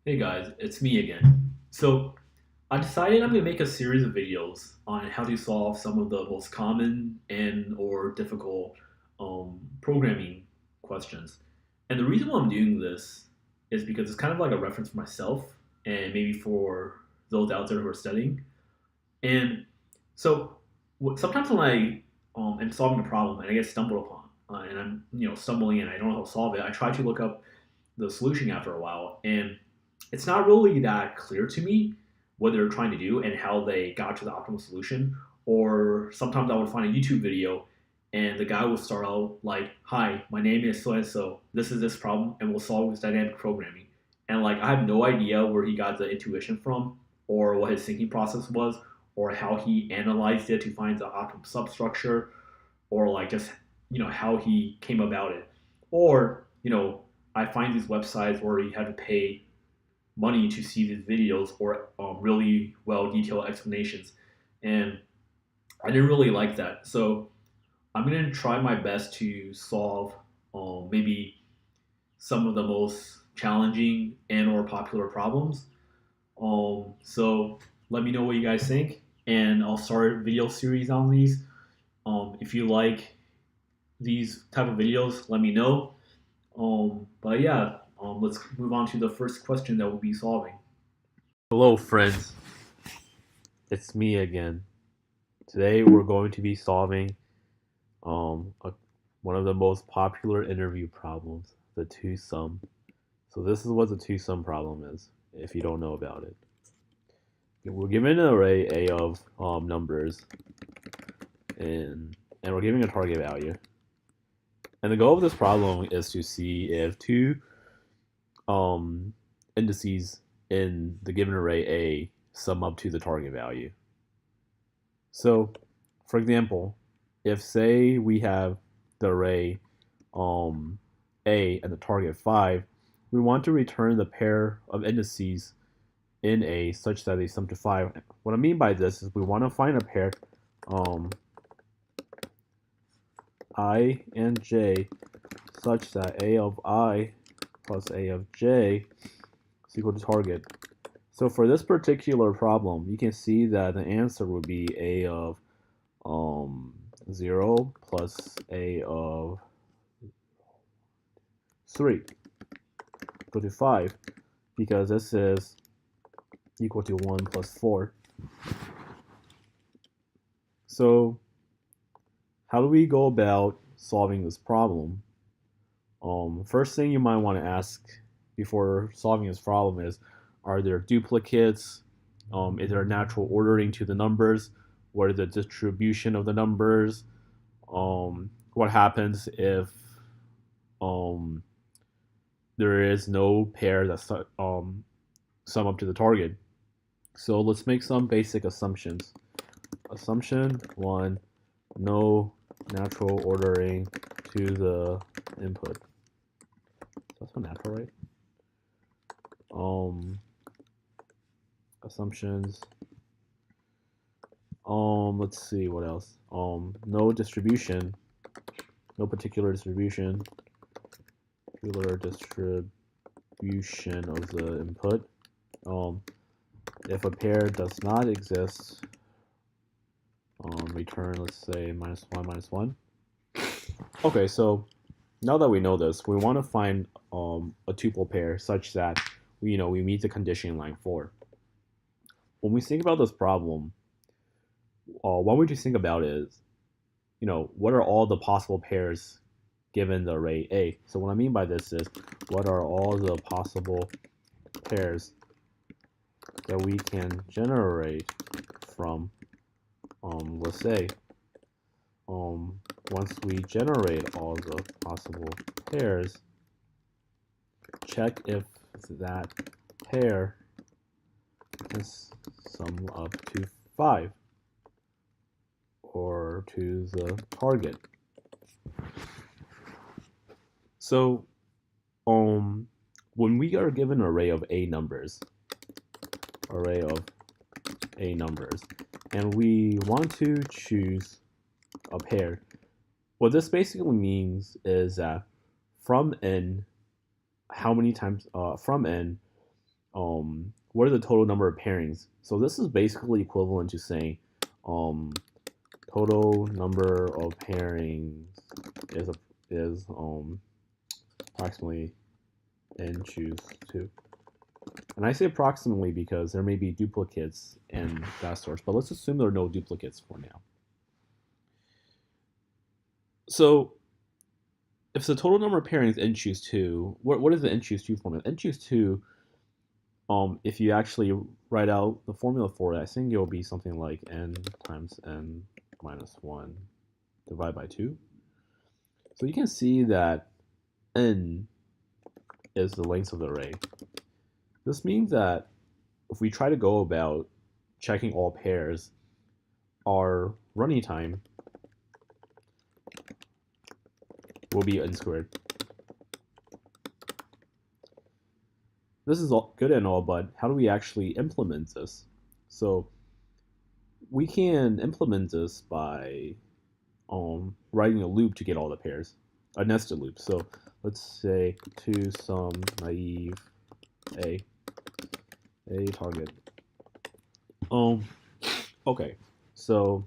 Hey guys, it's me again. So, I decided I'm going to make a series of videos on how to solve some of the most common and or difficult programming questions. And the reason why I'm doing this is because it's kind of like a reference for myself and maybe for those out there who are studying. And so, sometimes when I am solving a problem and I get stumbled upon, and I'm stumbling and I don't know how to solve it, I try to look up the solution after a while, and it's not really that clear to me what they're trying to do and how they got to the optimal solution. Or sometimes I would find a YouTube video and the guy would start out like, "Hi, my name is so and so. This is this problem, and we'll solve it with dynamic programming." And like, I have no idea where he got the intuition from, or what his thinking process was, or how he analyzed it to find the optimal substructure, or like just how he came about it. Or I find these websites where you have to pay money to see these videos or really well detailed explanations, and I didn't really like that. So I'm gonna try my best to solve maybe some of the most challenging and or popular problems. So let me know what you guys think, and I'll start a video series on these. If you like these type of videos, let me know. But yeah, let's move on to the first question that we'll be solving. Hello, friends. It's me again. Today we're going to be solving one of the most popular interview problems, the two-sum. So this is what the two-sum problem is, if you don't know about it. We're given an array A of numbers, and we're giving a target value. And the goal of this problem is to see if two indices in the given array A sum up to the target value. So, for example, if say we have the array A and the target 5, we want to return the pair of indices in A such that they sum to 5. What I mean by this is we want to find a pair I and J such that A of I plus A of J is equal to target. So for this particular problem, you can see that the answer would be A of 0 plus A of 3 equal to 5, because this is equal to 1 plus 4. So how do we go about solving this problem? First thing you might want to ask before solving this problem is, are there duplicates? Is there a natural ordering to the numbers? What is the distribution of the numbers? What happens if there is no pair that sum up to the target? So let's make some basic assumptions. Assumption 1, no natural ordering to the input. That's not natural, right? Assumptions. Let's see what else. No distribution, no particular distribution. Particular distribution of the input. If a pair does not exist, return, let's say, -1, -1. Okay, so now that we know this, we want to find a tuple pair such that we meet the condition in line 4. When we think about this problem, one way to think about it is, what are all the possible pairs given the array A? So what I mean by this is, what are all the possible pairs that we can generate from, let's say, once we generate all the possible pairs, check if that pair can sum up to 5 or to the target. So when we are given an array of A numbers, and we want to choose a pair, what this basically means is that from n, how many times from n, what are the total number of pairings? So this is basically equivalent to saying total number of pairings is approximately n choose 2. And I say approximately because there may be duplicates and that sort, but let's assume there are no duplicates for now. So if the total number of pairings n choose 2, what is the n choose 2 formula? N choose 2, if you actually write out the formula for it, I think it'll be something like n times n minus 1 divided by 2. So you can see that n is the length of the array. This means that if we try to go about checking all pairs, our running time will be n squared. This is all good and all, but how do we actually implement this? So we can implement this by writing a loop to get all the pairs, a nested loop. So let's say to some naive a target. Okay, so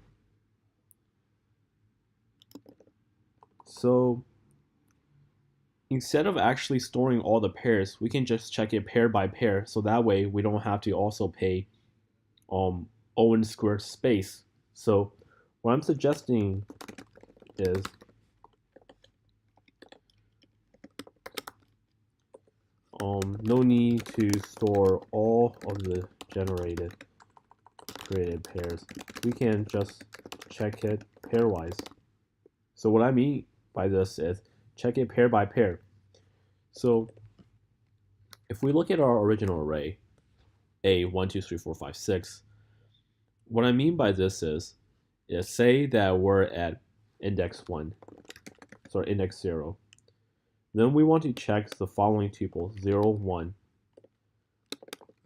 instead of actually storing all the pairs, we can just check it pair by pair. So that way we don't have to also pay O(n) squared space. So what I'm suggesting is no need to store all of the created pairs. We can just check it pairwise. So what I mean by this is check it pair by pair. So if we look at our original array, A, 1, 2, 3, 4, 5, 6, what I mean by this is say that we're at index 1, sorry, index 0. Then we want to check the following tuples, 0, 1,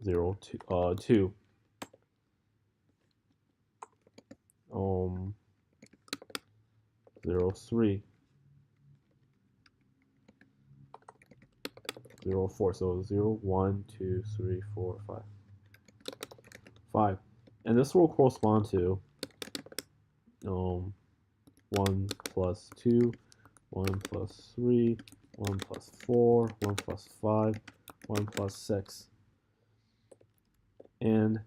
0, 2, 0, 3, 0, 4. So 0, 1, 2, 3, 4, 5. 5. And this will correspond to 1 plus 2, 1 plus 3, 1 plus 4, 1 plus 5, 1 plus 6. And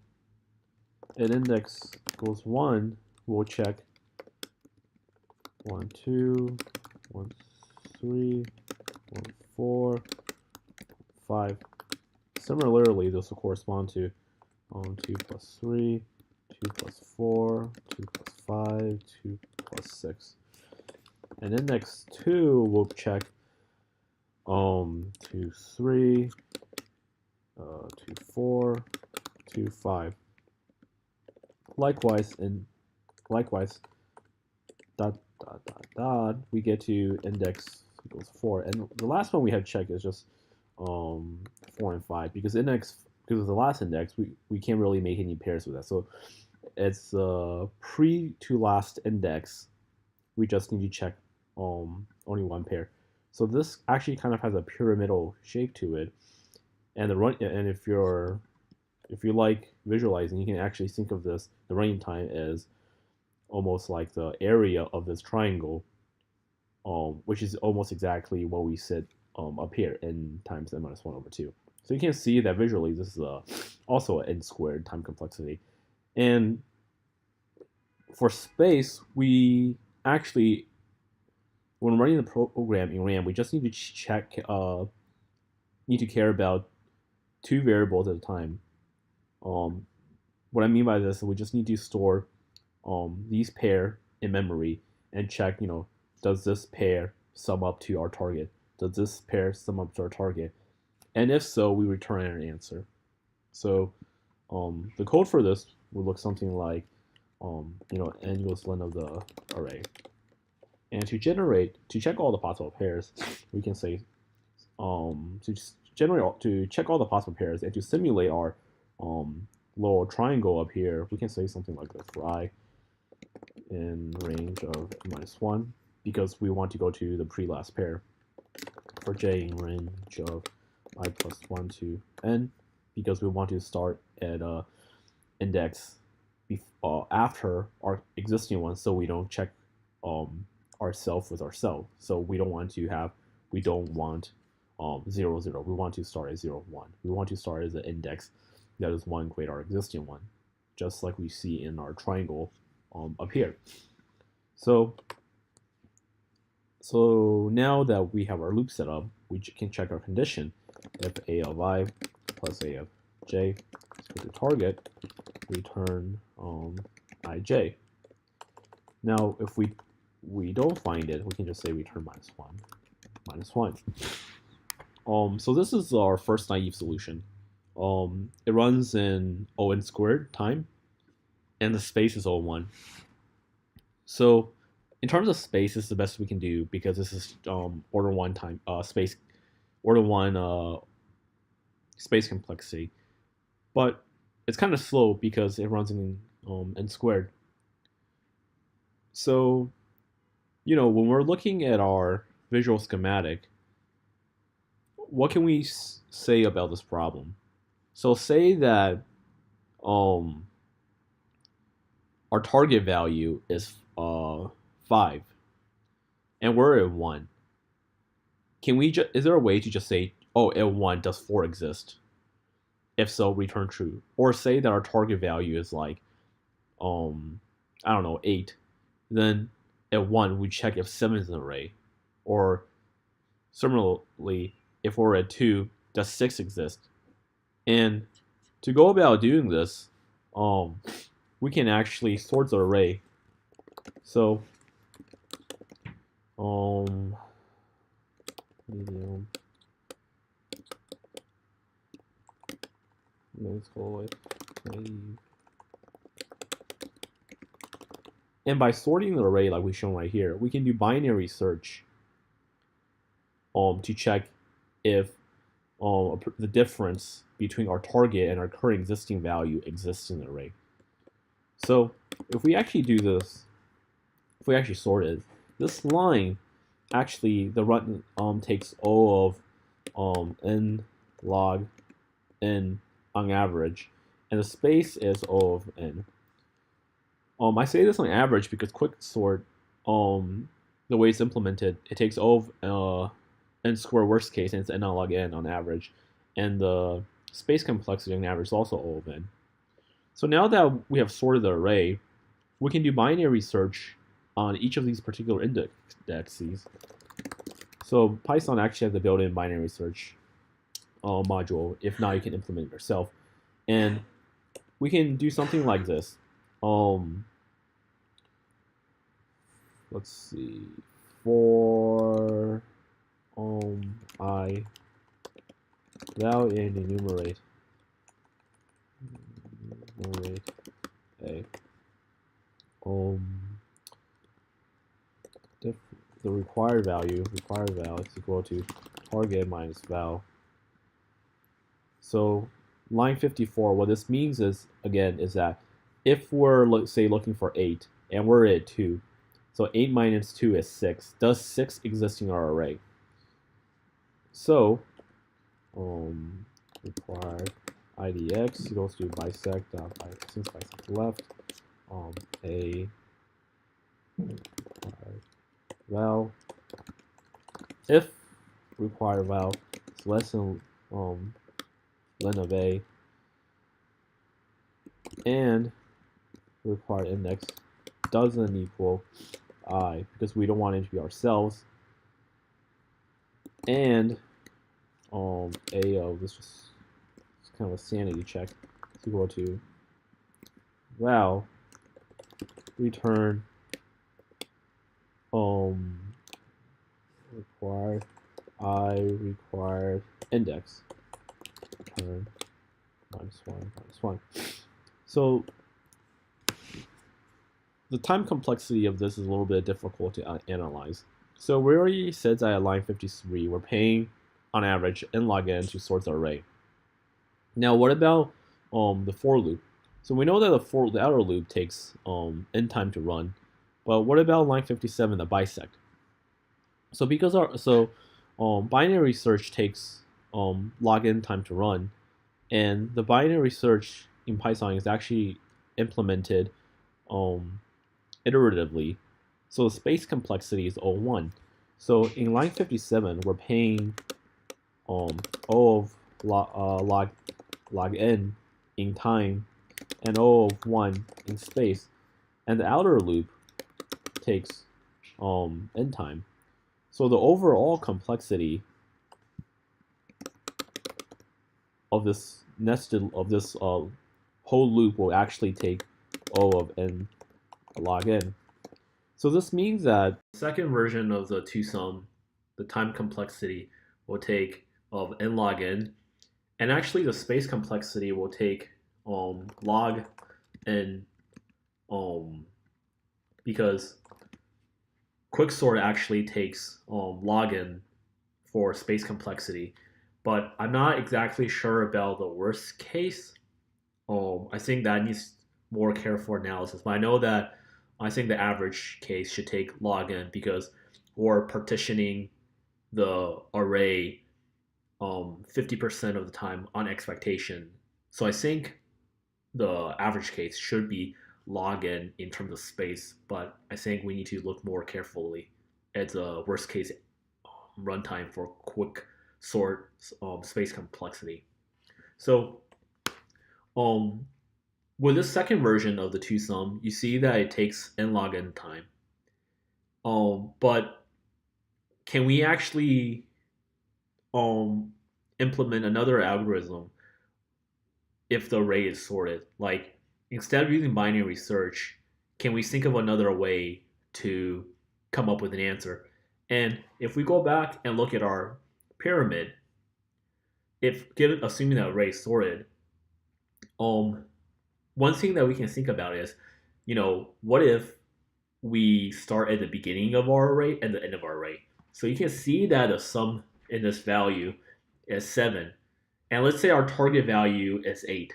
at index equals 1, we'll check 1, 2, 1, 3, 1, 4, 5. Similarly, this will correspond to 2 plus 3, 2 plus 4, 2 plus 5, 2 plus 6. And index 2 will check 2, 3, 2, 4, 2, 5. Likewise, dot, dot, dot, dot, we get to index equals 4. And the last one we have checked is just 4 and 5, because of the last index, we can't really make any pairs with that. So it's pre to last index, we just need to check only one pair. So this actually kind of has a pyramidal shape to it, and if you like visualizing, you can actually think of the running time as almost like the area of this triangle, which is almost exactly what we said up here, n times n minus 1 over 2. So you can see that visually this is also an n squared time complexity. And for space, we actually, when running the program in RAM, we just need to care about 2 variables at a time. What I mean by this is we just need to store these pair in memory and check, does this pair sum up to our target? Does this pair sum up to our target? And if so, we return an answer. So the code for this would look something like, n equals length of the array. And to check all the possible pairs, we can say, to check all the possible pairs and to simulate our little triangle up here, we can say something like this for I in range of -1, because we want to go to the pre-last pair. For j in range of I plus 1 to n, because we want to start at index after our existing one, so we don't check ourself with ourselves. So we don't want 0, 0. We want to start at 0, 1. We want to start as an index that is 1 greater our existing one, just like we see in our triangle up here. So now that we have our loop set up, we can check our condition. If a of I plus a of j is equal to target, return ij. Now, if we don't find it, we can just say return minus 1. So this is our first naive solution. It runs in O(n) squared time, and the space is O(1). So in terms of space, this is the best we can do because this is order 1 time space, order 1 space complexity. But it's kind of slow because it runs in n squared. So, when we're looking at our visual schematic, what can we say about this problem? So say that our target value is 5, and we're at 1. Is there a way to just say, oh, at 1 does 4 exist? If so, return true. Or say that our target value is like, I don't know, 8. Then at 1, we check if 7 is an array. Or similarly, if we're at 2, does 6 exist? And to go about doing this, we can actually sort the array. So, medium. Let's call it naive. And by sorting the array like we've shown right here, we can do binary search to check if the difference between our target and our current existing value exists in the array. So if we actually do this, if we actually sort it, this line actually the run takes O of n log n on average, and the space is O of n. I say this on average because quicksort, the way it's implemented, it takes O of n squared worst case, and it's n log n on average, and the space complexity on average is also O of n. So now that we have sorted the array, we can do binary search on each of these particular indexes. So Python actually has a built-in binary search module. If not, you can implement it yourself. And we can do something like this. Let's see. For I without enumerate a the required value is equal to target minus val. So line 54, what this means is, again, is that if we're, let's say, looking for 8 and we're at 2, so 8 minus 2 is 6. Does 6 exist in our array? So required idx equals to bisect since bisect left a required val, if required val is less than len of a, and required index doesn't equal I, because we don't want it to be ourselves, and a of this is kind of a sanity check, is equal to val return required index return -1. So the time complexity of this is a little bit difficult to analyze. So we already said that at line 53 we're paying on average n log n to sort the array. Now what about the for loop? So we know that the outer loop takes n time to run, but what about line 57, the bisect? So because binary search takes log n time to run, And the binary search in Python is actually implemented um, iteratively. So the space complexity is O1. So in line 57, we're paying O of log n in time and O of 1 in space. And the outer loop takes n time. So the overall complexity of this whole loop will actually take O of n log n. So this means that The second version of the two sum, the time complexity will take of n log n, and actually the space complexity will take log n because quicksort actually takes log n for space complexity, but I'm not exactly sure about the worst case. I think that needs more careful analysis. But I know that I think the average case should take log n because we're partitioning the array 50% of the time on expectation. So I think the average case should be log n in terms of space, but I think we need to look more carefully at the worst case runtime for quick sort space complexity. So um, with this second version of the two sum, you see that it takes n log n time. But can we actually um, implement another algorithm if the array is sorted? Like instead of using binary search, can we think of another way to come up with an answer? And if we go back and look at our pyramid, if given assuming that array is sorted, um, one thing that we can think about is, what if we start at the beginning of our array and the end of our array? So you can see that the sum in this value is 7. And let's say our target value is 8.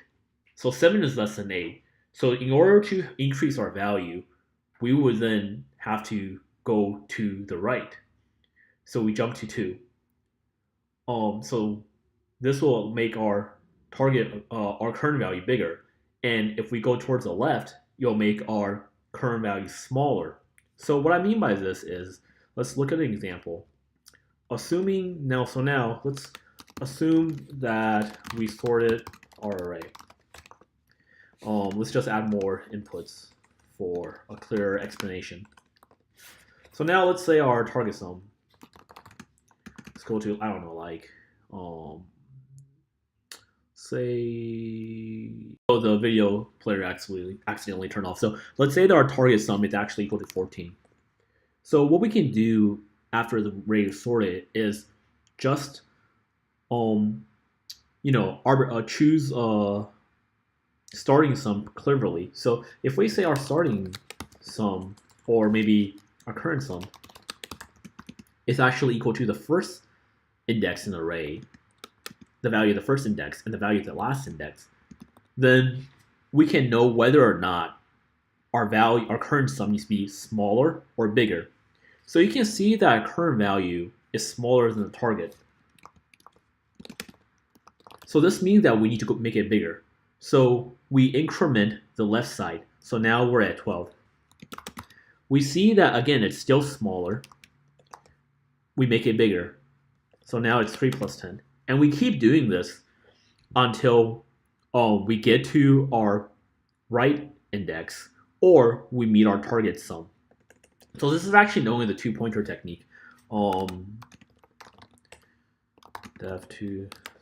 So 7 is less than 8. So in order to increase our value, we would then have to go to the right. So we jump to 2. So this will make our our current value bigger. And if we go towards the left, you'll make our current value smaller. So what I mean by this is, let's look at an example. Now let's assume that we sorted our array. Let's just add more inputs for a clearer explanation. So now let's say our target sum. Let's go to, I don't know, like, say, oh, the video player accidentally turned off. So let's say that our target sum is actually equal to 14. So what we can do after the array is sorted is just, choose starting sum cleverly. So if we say our starting sum, or maybe our current sum, is actually equal to the first index in the array, the value of the first index, and the value of the last index, then we can know whether or not our current sum needs to be smaller or bigger. So you can see that our current value is smaller than the target. So this means that we need to make it bigger. So we increment the left side. So now we're at 12. We see that, again, it's still smaller. We make it bigger. So now it's 3 plus 10. And we keep doing this until we get to our right index or we meet our target sum. So this is actually known as the two-pointer technique. Def2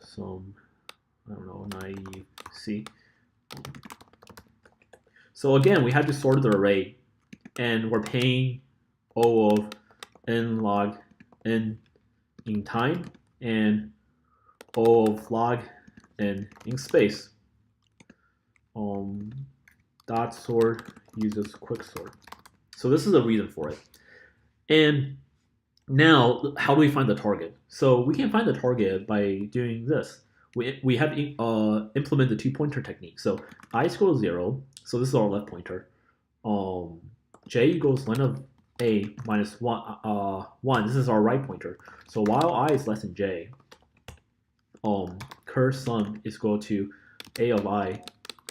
sum, I don't know, naive C. So again, we had to sort the array, and we're paying O of n log n in time and O of log n in space. Dot sort uses quicksort. So this is the reason for it. And now, how do we find the target? So we can find the target by doing this. We have implement the two-pointer technique. So I is equal to 0. So this is our left pointer. J equals len of a minus 1. This is our right pointer. So while I is less than j, curve sum is equal to a of I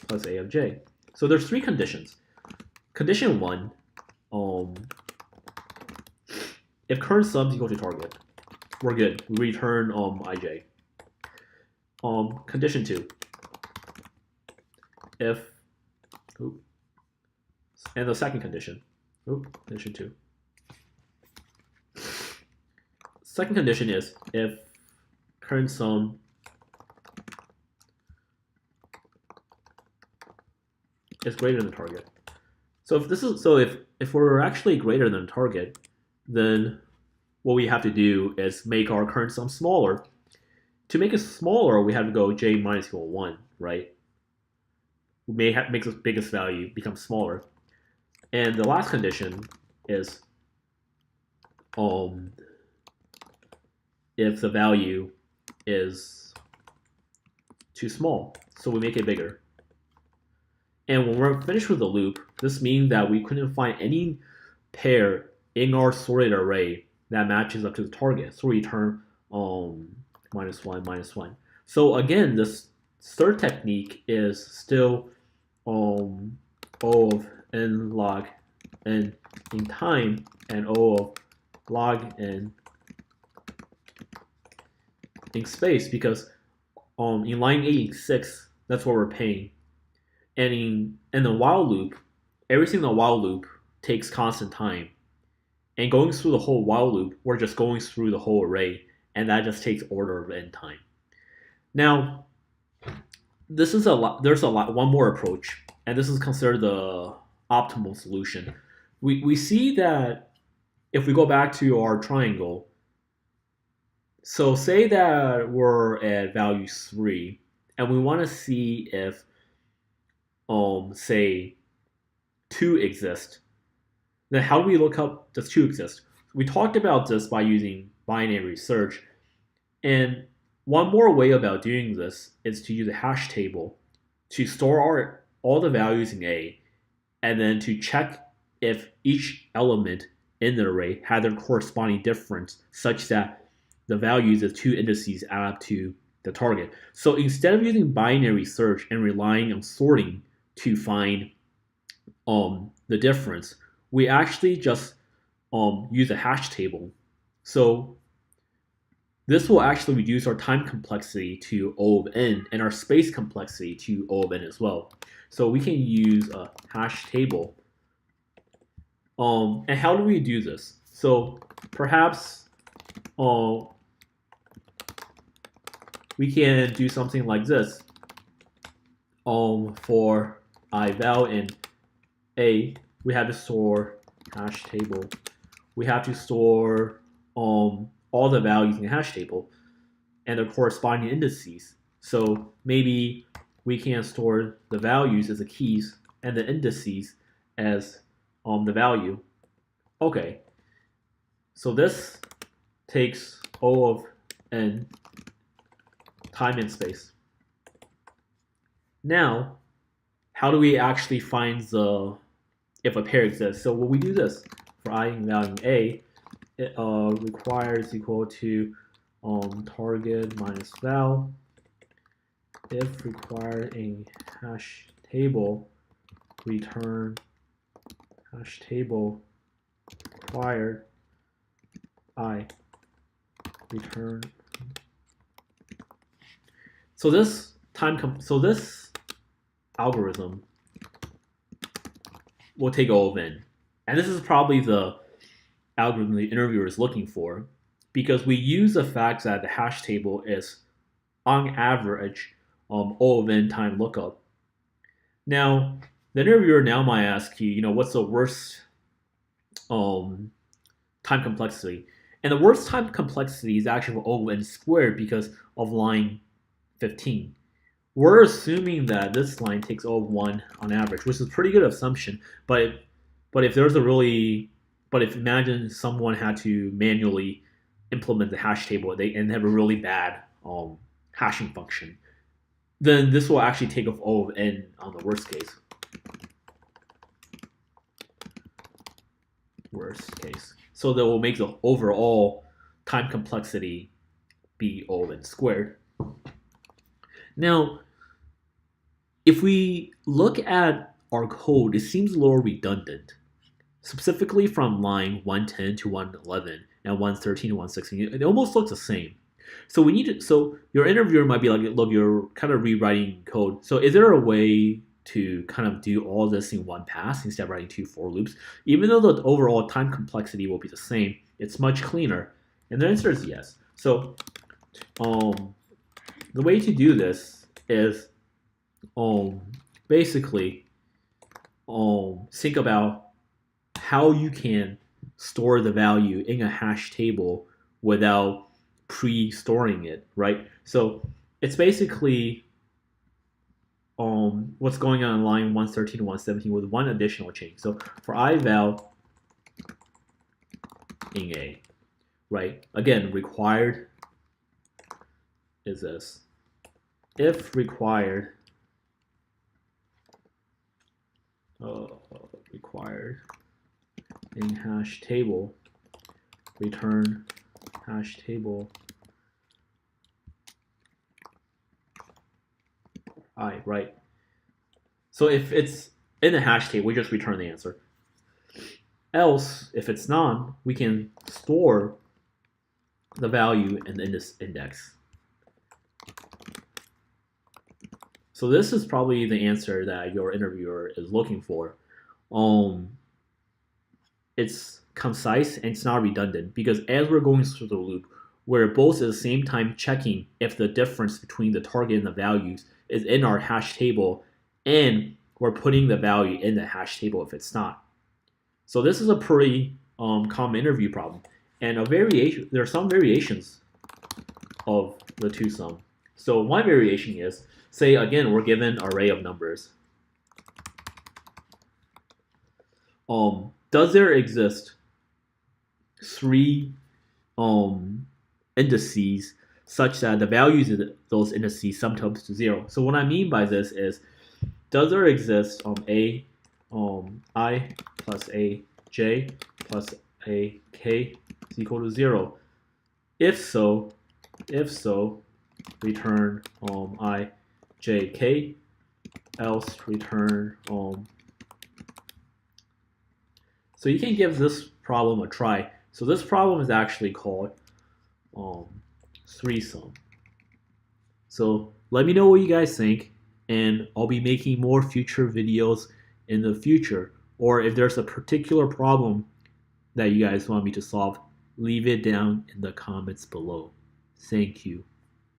plus a of j. So there's three conditions. Condition one, if current sum is equal to target, we're good. We return ij. Condition two, if, and the second condition, condition two. Second condition is if current sum is greater than target. So if we're actually greater than target, then what we have to do is make our current sum smaller. To make it smaller, we have to go j minus equal 1, right? We may have make the biggest value become smaller. And the last condition is if the value is too small, so we make it bigger. And when we're finished with the loop, this means that we couldn't find any pair in our sorted array that matches up to the target. So we return minus 1, minus 1. So again, this third technique is still O of n log n in time and O of log n in space, because in line 86, that's what we're paying. And in the while loop, everything in the while loop takes constant time. And going through the whole while loop, we're just going through the whole array, and that just takes order of n time. Now, this is one more approach, and this is considered the optimal solution. We see that if we go back to our triangle, so say that we're at value 3, and we want to see if say 2 exists. Then how do we look up does 2 exist? We talked about this by using binary search, and one more way about doing this is to use a hash table to store all the values in A, and then to check if each element in the array had their corresponding difference such that the values of 2 indices add up to the target. So instead of using binary search and relying on sorting to find the difference, we actually just use a hash table. So this will actually reduce our time complexity to O of n and our space complexity to O of n as well. So we can use a hash table. And how do we do this? So perhaps we can do something like this. For I val in A, we have to store hash table. We have to store all the values in the hash table and their corresponding indices. So maybe we can store the values as the keys and the indices as the value. Okay, so this takes O of n time and space. Now, how do we actually find if a pair exists? So when we do this for I in value A, it requires equal to target minus val. If required in hash table, return hash table required I return. So this algorithm will take O of n, and this is probably the algorithm the interviewer is looking for, because we use the fact that the hash table is on average O of n time lookup. Now, the interviewer now might ask you, what's the worst time complexity? And the worst time complexity is actually O of n squared because of line 15. We're assuming that this line takes O of 1 on average, which is a pretty good assumption. But if imagine someone had to manually implement the hash table and have a really bad hashing function, then this will actually take off O of n on the worst case. So that will make the overall time complexity be O of n squared. Now, if we look at our code, it seems a little redundant, specifically from line 110 to 111 and 113 to 116. It almost looks the same. So we need to. So your interviewer might be like, "Look, you're kind of rewriting code. So is there a way to kind of do all this in one pass instead of writing two for loops? Even though the overall time complexity will be the same, it's much cleaner." And the answer is yes. So the way to do this is basically think about how you can store the value in a hash table without pre-storing it, right? So it's basically what's going on in line 113 to 117 with one additional change. So for ival in A, right? Again, required is this. If required, required in hash table, return hash table I, right? So if it's in the hash table, we just return the answer. Else, if it's none, we can store the value in this index. So this is probably the answer that your interviewer is looking for. It's concise and it's not redundant because as we're going through the loop, we're both at the same time checking if the difference between the target and the values is in our hash table, and we're putting the value in the hash table if it's not. So this is a pretty common interview problem, and a variation. There are some variations of the two sum. So one variation is, say again, we're given an array of numbers. Does there exist three indices such that the values of those indices sum to 0? So what I mean by this is, does there exist a I plus a j plus a k is equal to 0? If so, return I j k. Else return So you can give this problem a try. So this problem is actually called threesome. So let me know what you guys think, and I'll be making more future videos in the future. Or if there's a particular problem that you guys want me to solve, leave it down in the comments below. Thank you.